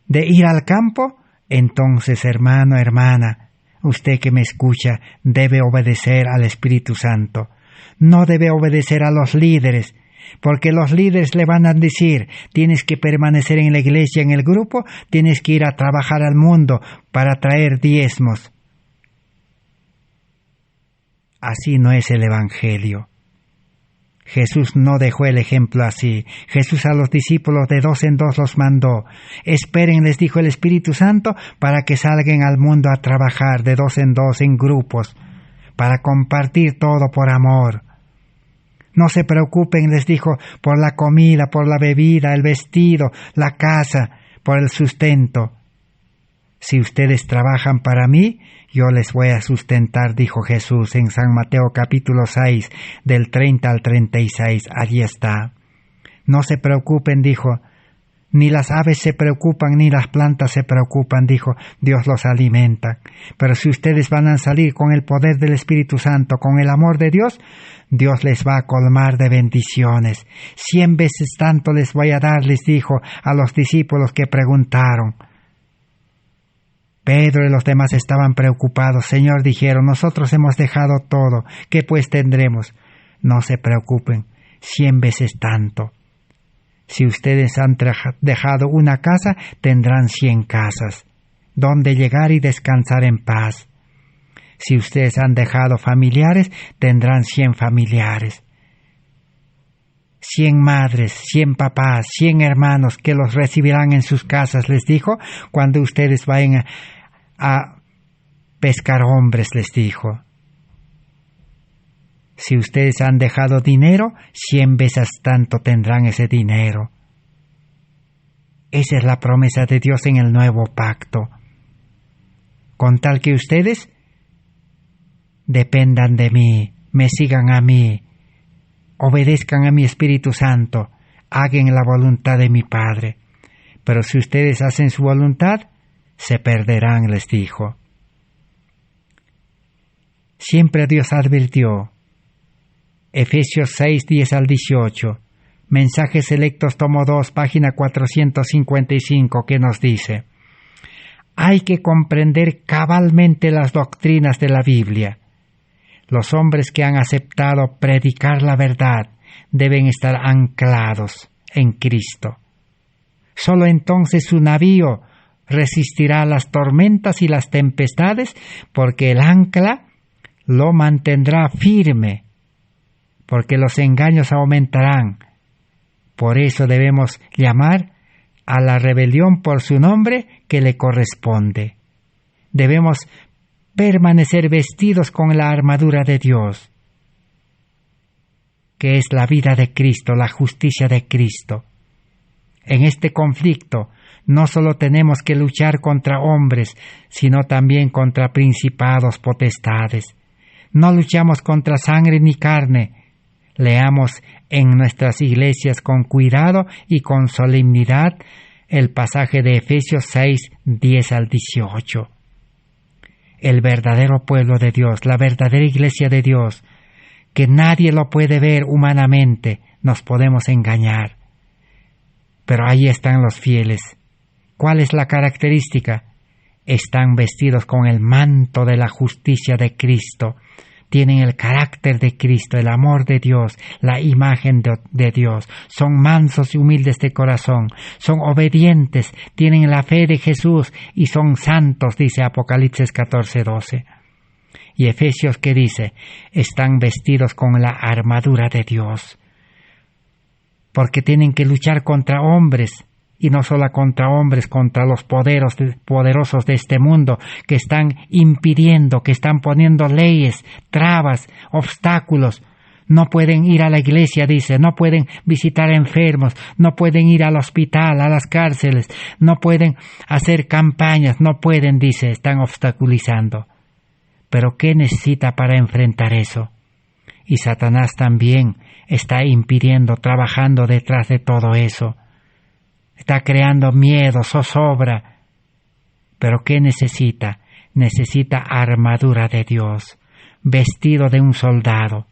de ir al campo, entonces, hermano, hermana, usted que me escucha, debe obedecer al Espíritu Santo. No debe obedecer a los líderes, porque los líderes le van a decir, tienes que permanecer en la iglesia, en el grupo, tienes que ir a trabajar al mundo para traer diezmos. Así no es el Evangelio. Jesús no dejó el ejemplo así. Jesús a los discípulos de 2 en 2 los mandó. Esperen, les dijo el Espíritu Santo, para que salgan al mundo a trabajar de 2 en 2 en grupos, para compartir todo por amor. No se preocupen, les dijo, por la comida, por la bebida, el vestido, la casa, por el sustento. Si ustedes trabajan para mí, yo les voy a sustentar, dijo Jesús en San Mateo capítulo 6, del 30 al 36. Allí está. No se preocupen, dijo. Ni las aves se preocupan, ni las plantas se preocupan, dijo. Dios los alimenta. Pero si ustedes van a salir con el poder del Espíritu Santo, con el amor de Dios, Dios les va a colmar de bendiciones. 100 veces tanto les voy a dar, les dijo a los discípulos que preguntaron. Pedro y los demás estaban preocupados. Señor, dijeron, nosotros hemos dejado todo. ¿Qué pues tendremos? No se preocupen, 100 veces tanto. Si ustedes han dejado una casa, tendrán 100 casas, donde llegar y descansar en paz. Si ustedes han dejado familiares, tendrán 100 familiares. 100 madres, 100 papás, 100 hermanos que los recibirán en sus casas, les dijo, cuando ustedes vayan a pescar hombres, les dijo. Si ustedes han dejado dinero, 100 veces tanto tendrán ese dinero. Esa es la promesa de Dios en el nuevo pacto. Con tal que ustedes dependan de mí, me sigan a mí, obedezcan a mi Espíritu Santo, hagan la voluntad de mi Padre. Pero si ustedes hacen su voluntad, se perderán, les dijo. Siempre Dios advirtió. Efesios 6, 10 al 18. Mensajes Selectos, tomo 2, página 455, que nos dice: hay que comprender cabalmente las doctrinas de la Biblia. Los hombres que han aceptado predicar la verdad deben estar anclados en Cristo. Solo entonces su navío resistirá las tormentas y las tempestades, porque el ancla lo mantendrá firme, porque los engaños aumentarán. Por eso debemos llamar a la rebelión por su nombre que le corresponde. Debemos permanecer vestidos con la armadura de Dios, que es la vida de Cristo, la justicia de Cristo. En este conflicto no solo tenemos que luchar contra hombres, sino también contra principados, potestades. No luchamos contra sangre ni carne. Leamos en nuestras iglesias con cuidado y con solemnidad el pasaje de Efesios 6, 10 al 18. El verdadero pueblo de Dios, la verdadera iglesia de Dios, que nadie lo puede ver humanamente, nos podemos engañar. Pero ahí están los fieles. ¿Cuál es la característica? Están vestidos con el manto de la justicia de Cristo. Tienen el carácter de Cristo, el amor de Dios, la imagen de Dios. Son mansos y humildes de corazón. Son obedientes, tienen la fe de Jesús y son santos, dice Apocalipsis 14:12. Y Efesios, ¿qué dice? Están vestidos con la armadura de Dios. Porque tienen que luchar contra hombres, y no solo contra hombres, contra los poderosos de este mundo, que están impidiendo, que están poniendo leyes, trabas, obstáculos. No pueden ir a la iglesia, dice, no pueden visitar enfermos, no pueden ir al hospital, a las cárceles, no pueden hacer campañas, no pueden, dice, están obstaculizando. Pero ¿qué necesita para enfrentar eso? Y Satanás también está impidiendo, trabajando detrás de todo eso. Está creando miedo, zozobra. ¿Pero qué necesita? Necesita armadura de Dios, vestido de un soldado.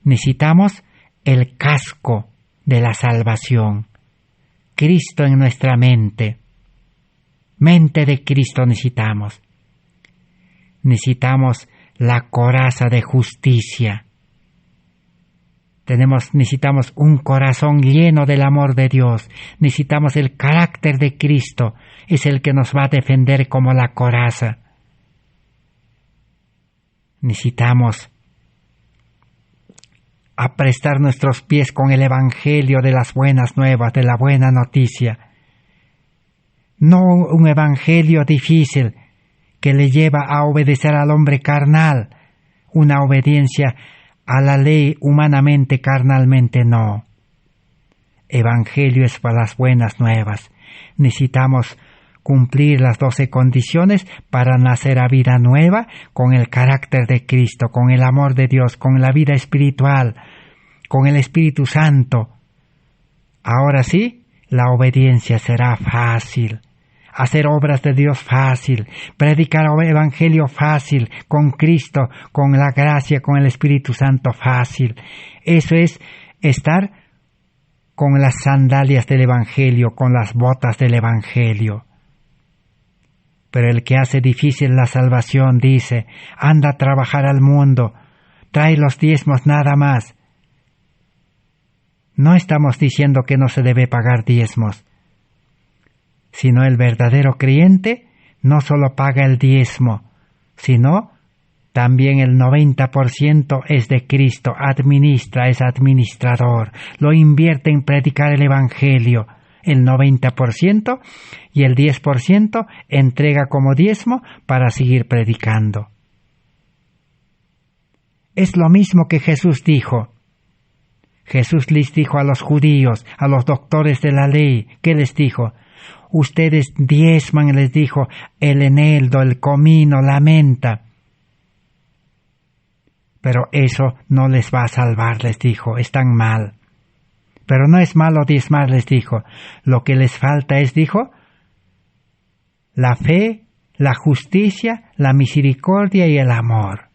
Necesitamos el casco de la salvación. Cristo en nuestra mente. Mente de Cristo necesitamos. Necesitamos la coraza de justicia. Necesitamos un corazón lleno del amor de Dios. Necesitamos el carácter de Cristo. Es el que nos va a defender como la coraza. Necesitamos aprestar nuestros pies con el evangelio de las buenas nuevas, de la buena noticia. No un evangelio difícil que le lleva a obedecer al hombre carnal, una obediencia a la ley humanamente, carnalmente no. Evangelio es para las buenas nuevas. Necesitamos cumplir las 12 condiciones para nacer a vida nueva con el carácter de Cristo, con el amor de Dios, con la vida espiritual, con el Espíritu Santo. Ahora sí, la obediencia será fácil. Hacer obras de Dios fácil, predicar el Evangelio fácil, con Cristo, con la gracia, con el Espíritu Santo fácil. Eso es estar con las sandalias del Evangelio, con las botas del Evangelio. Pero el que hace difícil la salvación dice, anda a trabajar al mundo, trae los diezmos nada más. No estamos diciendo que no se debe pagar diezmos, sino el verdadero creyente no solo paga el diezmo, sino también el 90% es de Cristo, administra, es administrador, lo invierte en predicar el Evangelio, el 90%, y el 10% entrega como diezmo para seguir predicando. Es lo mismo que Jesús dijo. Jesús les dijo a los judíos, a los doctores de la ley, ¿qué les dijo? Ustedes diezman, les dijo, el eneldo, el comino, la menta. Pero eso no les va a salvar, les dijo, están mal. Pero no es malo diezmar, les dijo. Lo que les falta es, dijo, la fe, la justicia, la misericordia y el amor.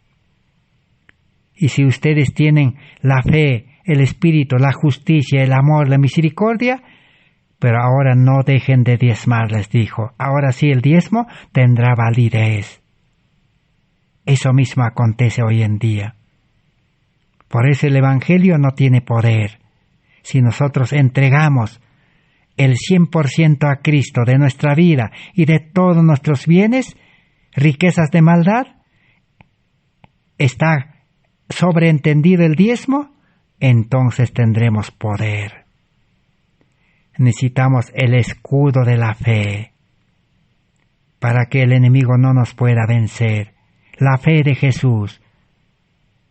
Y si ustedes tienen la fe, el espíritu, la justicia, el amor, la misericordia, pero ahora no dejen de diezmar, les dijo. Ahora sí el diezmo tendrá validez. Eso mismo acontece hoy en día. Por eso el Evangelio no tiene poder. Si nosotros entregamos el 100% a Cristo de nuestra vida y de todos nuestros bienes, riquezas de maldad, está sobreentendido el diezmo, entonces tendremos poder. Necesitamos el escudo de la fe para que el enemigo no nos pueda vencer. La fe de Jesús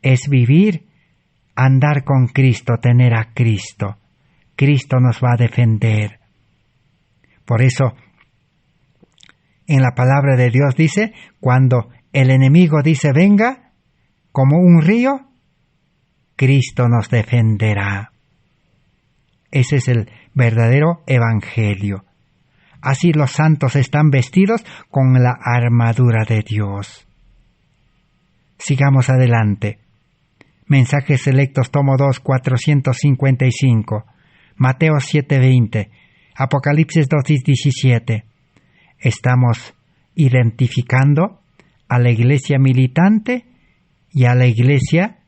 es vivir, andar con Cristo, tener a Cristo. Cristo nos va a defender. Por eso, en la palabra de Dios dice, cuando el enemigo dice venga, como un río, Cristo nos defenderá. Ese es el verdadero evangelio. Así los santos están vestidos con la armadura de Dios. Sigamos adelante. Mensajes selectos, tomo 2, 455. Mateo 7:20. Apocalipsis 2:17. Estamos identificando a la iglesia militante y a la iglesia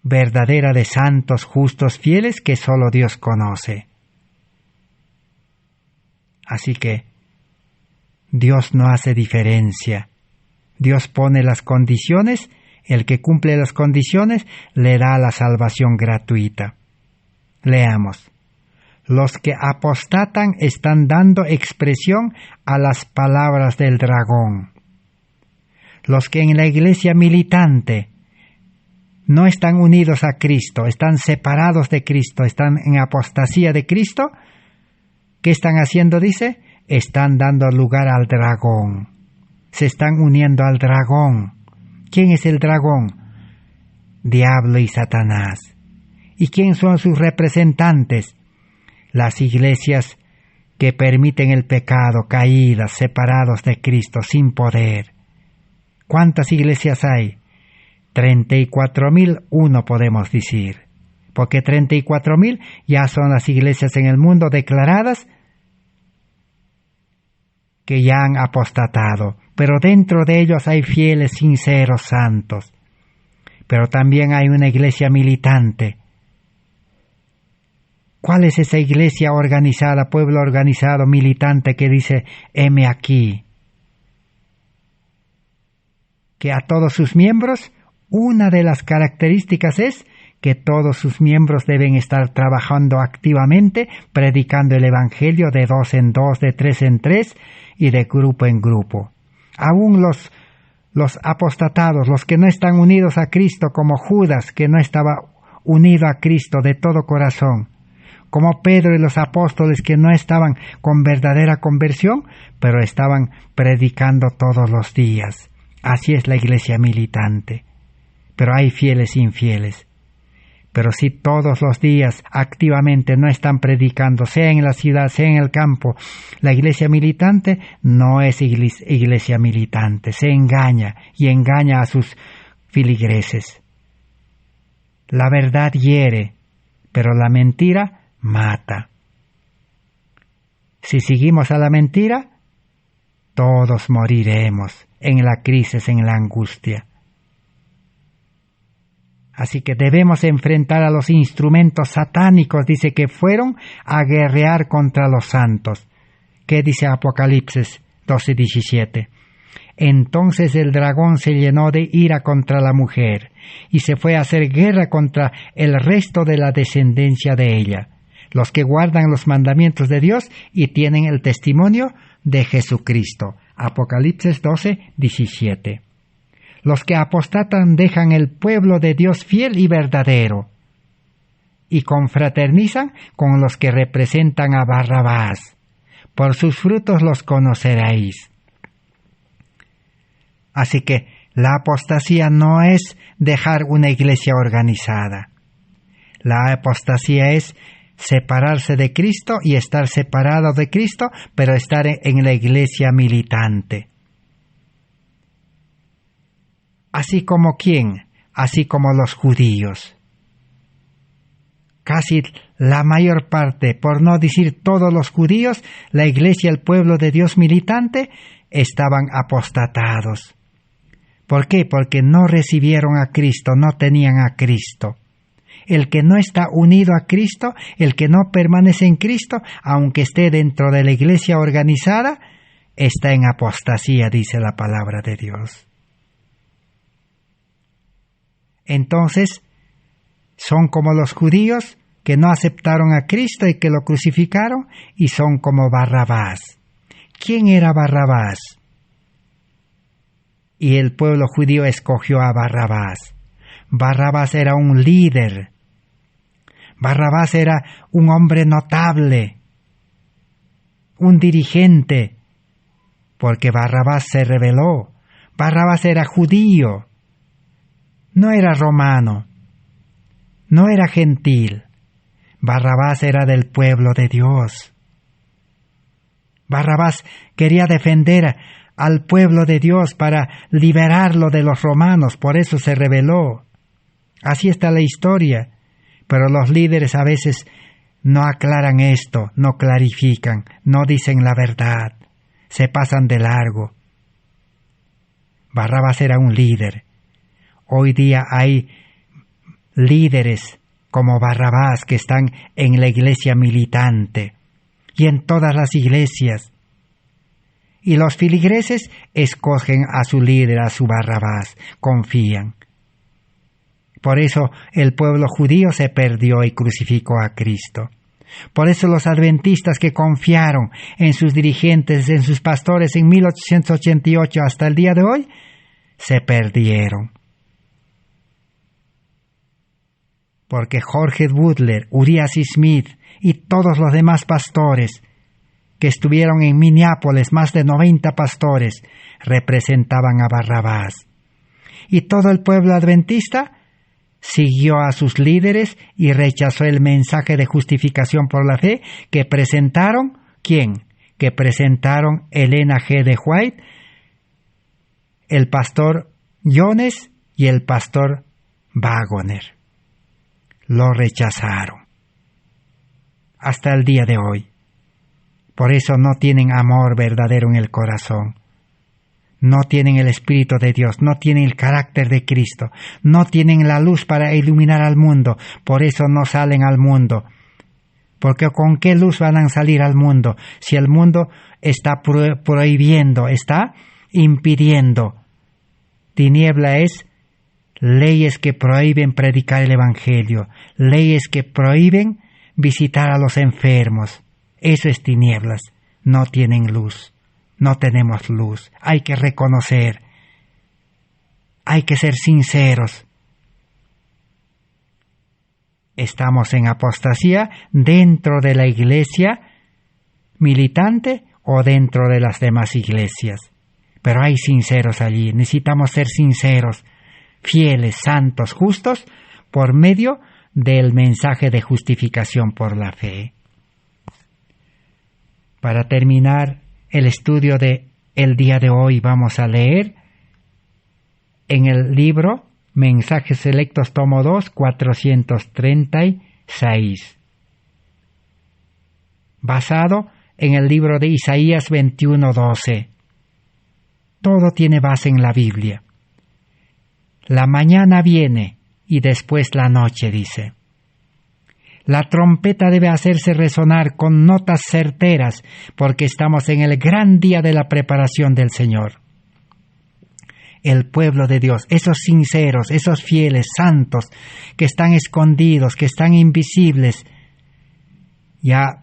verdadera de santos, justos, fieles, que solo Dios conoce. Así que Dios no hace diferencia. Dios pone las condiciones, el que cumple las condiciones le da la salvación gratuita. Leamos. Los que apostatan están dando expresión a las palabras del dragón. Los que en la iglesia militante no están unidos a Cristo, están separados de Cristo, están en apostasía de Cristo, ¿qué están haciendo? Dice, están dando lugar al dragón. Se están uniendo al dragón. ¿Quién es el dragón? Diablo y Satanás. ¿Y quién son sus representantes? Las iglesias que permiten el pecado, caídas, separados de Cristo, sin poder. ¿Cuántas iglesias hay? 34.001 podemos decir, porque 34.000 ya son las iglesias en el mundo declaradas que ya han apostatado, pero dentro de ellos hay fieles, sinceros, santos. Pero también hay una iglesia militante. ¿Cuál es esa iglesia organizada, pueblo organizado, militante que dice, heme aquí? Que a todos sus miembros, una de las características es que todos sus miembros deben estar trabajando activamente, predicando el Evangelio de 2 en 2, de 3 en 3 y de grupo en grupo. Aún los apostatados, los que no están unidos a Cristo, como Judas, que no estaba unido a Cristo de todo corazón, como Pedro y los apóstoles que no estaban con verdadera conversión, pero estaban predicando todos los días. Así es la iglesia militante. Pero hay fieles e infieles. Pero si todos los días activamente no están predicando, sea en la ciudad, sea en el campo, la iglesia militante no es iglesia militante, se engaña y engaña a sus filigreses. La verdad hiere, pero la mentira mata. Si seguimos a la mentira, todos moriremos en la crisis, en la angustia. Así que debemos enfrentar a los instrumentos satánicos, dice que fueron a guerrear contra los santos. ¿Qué dice Apocalipsis 12:17? Entonces el dragón se llenó de ira contra la mujer y se fue a hacer guerra contra el resto de la descendencia de ella, los que guardan los mandamientos de Dios y tienen el testimonio de Jesucristo. Apocalipsis 12:17. Los que apostatan dejan el pueblo de Dios fiel y verdadero y confraternizan con los que representan a Barrabás. Por sus frutos los conoceréis. Así que la apostasía no es dejar una iglesia organizada. La apostasía es separarse de Cristo y estar separado de Cristo, pero estar en la iglesia militante. Así como ¿quién? Así como los judíos. Casi la mayor parte, por no decir todos los judíos, la iglesia, el pueblo de Dios militante, estaban apostatados. ¿Por qué? Porque no recibieron a Cristo, no tenían a Cristo. El que no está unido a Cristo, el que no permanece en Cristo, aunque esté dentro de la iglesia organizada, está en apostasía, dice la palabra de Dios. Entonces, son como los judíos que no aceptaron a Cristo y que lo crucificaron, y son como Barrabás. ¿Quién era Barrabás? Y el pueblo judío escogió a Barrabás. Barrabás era un líder. Barrabás era un hombre notable, un dirigente, porque Barrabás se rebeló. Barrabás era judío. No era romano, no era gentil. Barrabás era del pueblo de Dios. Barrabás quería defender al pueblo de Dios para liberarlo de los romanos, por eso se rebeló. Así está la historia, pero los líderes a veces no aclaran esto, no clarifican, no dicen la verdad, se pasan de largo. Barrabás era un líder. Hoy día hay líderes como Barrabás que están en la iglesia militante y en todas las iglesias. Y los filigreses escogen a su líder, a su Barrabás, confían. Por eso el pueblo judío se perdió y crucificó a Cristo. Por eso los adventistas que confiaron en sus dirigentes, en sus pastores en 1888 hasta el día de hoy, se perdieron. Porque Jorge Butler, Urias Smith y todos los demás pastores que estuvieron en Minneapolis, más de 90 pastores, representaban a Barrabás. Y todo el pueblo adventista siguió a sus líderes y rechazó el mensaje de justificación por la fe que presentaron, ¿quién? Que presentaron Elena G. de White, el pastor Jones y el pastor Waggoner. Lo rechazaron hasta el día de hoy. Por eso no tienen amor verdadero en el corazón. No tienen el Espíritu de Dios, no tienen el carácter de Cristo, no tienen la luz para iluminar al mundo, por eso no salen al mundo. Porque ¿con qué luz van a salir al mundo si el mundo está prohibiendo, está impidiendo? Tiniebla es leyes que prohíben predicar el Evangelio, leyes que prohíben visitar a los enfermos. Eso es tinieblas, no tienen luz. No tenemos luz, hay que reconocer, hay que ser sinceros. estamos en apostasía dentro de la iglesia militante o dentro de las demás iglesias. Pero hay sinceros allí, necesitamos ser sinceros, fieles, santos, justos, por medio del mensaje de justificación por la fe. Para terminar el estudio de el día de hoy, vamos a leer en el libro Mensajes Selectos, tomo 2, 436, basado en el libro de Isaías 21:12. Todo tiene base en la Biblia. La mañana viene y después la noche, dice. La trompeta debe hacerse resonar con notas certeras, porque estamos en el gran día de la preparación del Señor. El pueblo de Dios, esos sinceros, esos fieles, santos, que están escondidos, que están invisibles, ya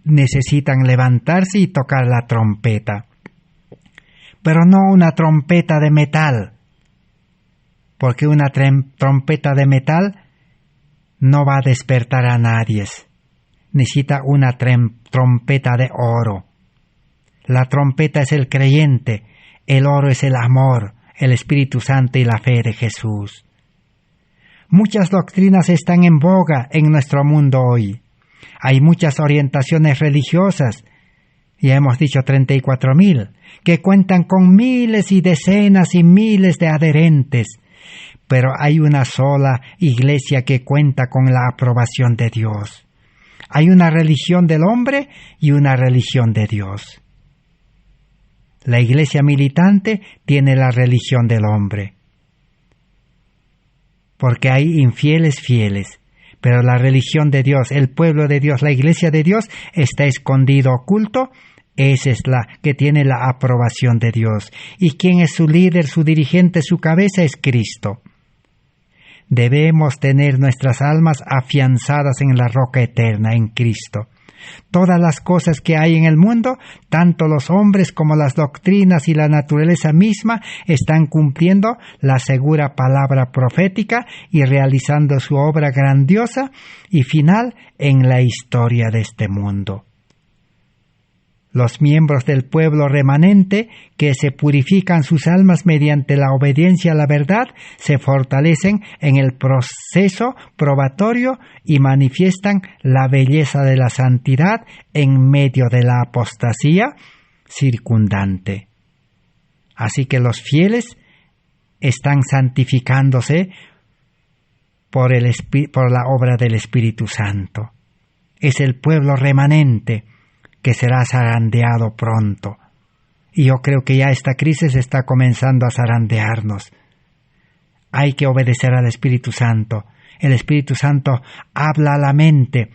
necesitan levantarse y tocar la trompeta. Pero no una trompeta de metal, porque una trompeta de metal no va a despertar a nadie. Necesita una trompeta de oro. La trompeta es el creyente, el oro es el amor, el Espíritu Santo y la fe de Jesús. Muchas doctrinas están en boga en nuestro mundo hoy. Hay muchas orientaciones religiosas, ya hemos dicho 34,000, que cuentan con miles y decenas y miles de adherentes, pero hay una sola iglesia que cuenta con la aprobación de Dios. Hay una religión del hombre y una religión de Dios. La iglesia militante tiene la religión del hombre, porque hay infieles fieles, pero la religión de Dios, el pueblo de Dios, la iglesia de Dios está escondido, oculto. Esa es la que tiene la aprobación de Dios. ¿Y quién es su líder, su dirigente, su cabeza? Es Cristo. Debemos tener nuestras almas afianzadas en la roca eterna, en Cristo. Todas las cosas que hay en el mundo, tanto los hombres como las doctrinas y la naturaleza misma, están cumpliendo la segura palabra profética y realizando su obra grandiosa y final en la historia de este mundo. Los miembros del pueblo remanente, que se purifican sus almas mediante la obediencia a la verdad, se fortalecen en el proceso probatorio y manifiestan la belleza de la santidad en medio de la apostasía circundante. Así que los fieles están santificándose por la obra del Espíritu Santo. Es el pueblo remanente que será zarandeado pronto. Y yo creo que ya esta crisis está comenzando a zarandearnos. Hay que obedecer al Espíritu Santo. El Espíritu Santo habla a la mente,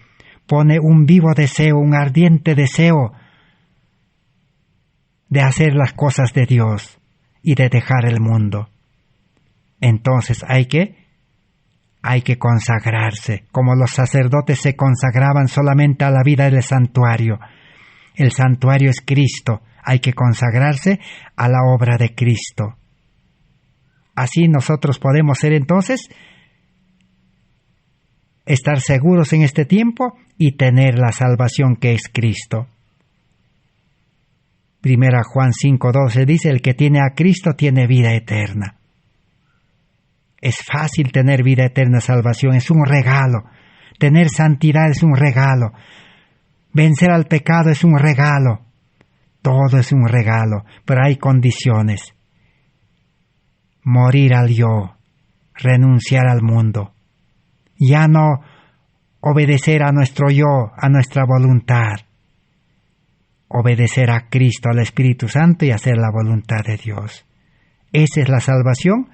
pone un vivo deseo, un ardiente deseo de hacer las cosas de Dios y de dejar el mundo. Entonces hay que consagrarse, como los sacerdotes se consagraban solamente a la vida del santuario. El santuario es Cristo, hay que consagrarse a la obra de Cristo. Así nosotros podemos ser entonces, estar seguros en este tiempo y tener la salvación que es Cristo. 1 Juan 5:12 dice, el que tiene a Cristo tiene vida eterna. Es fácil tener vida eterna, salvación, es un regalo. Tener santidad es un regalo. Vencer al pecado es un regalo. Todo es un regalo, pero hay condiciones. Morir al yo, renunciar al mundo. Ya no obedecer a nuestro yo, a nuestra voluntad. Obedecer a Cristo, al Espíritu Santo y hacer la voluntad de Dios. Esa es la salvación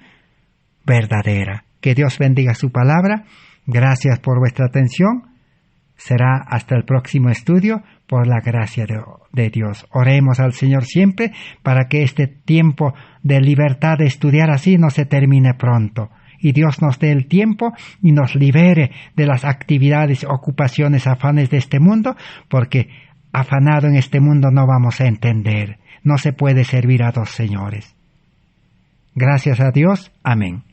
verdadera. Que Dios bendiga su palabra. Gracias por vuestra atención. Será hasta el próximo estudio por la gracia de Dios. Oremos al Señor siempre para que este tiempo de libertad de estudiar así no se termine pronto. Y Dios nos dé el tiempo y nos libere de las actividades, ocupaciones, afanes de este mundo, porque afanado en este mundo no vamos a entender. No se puede servir a dos señores. Gracias a Dios. Amén.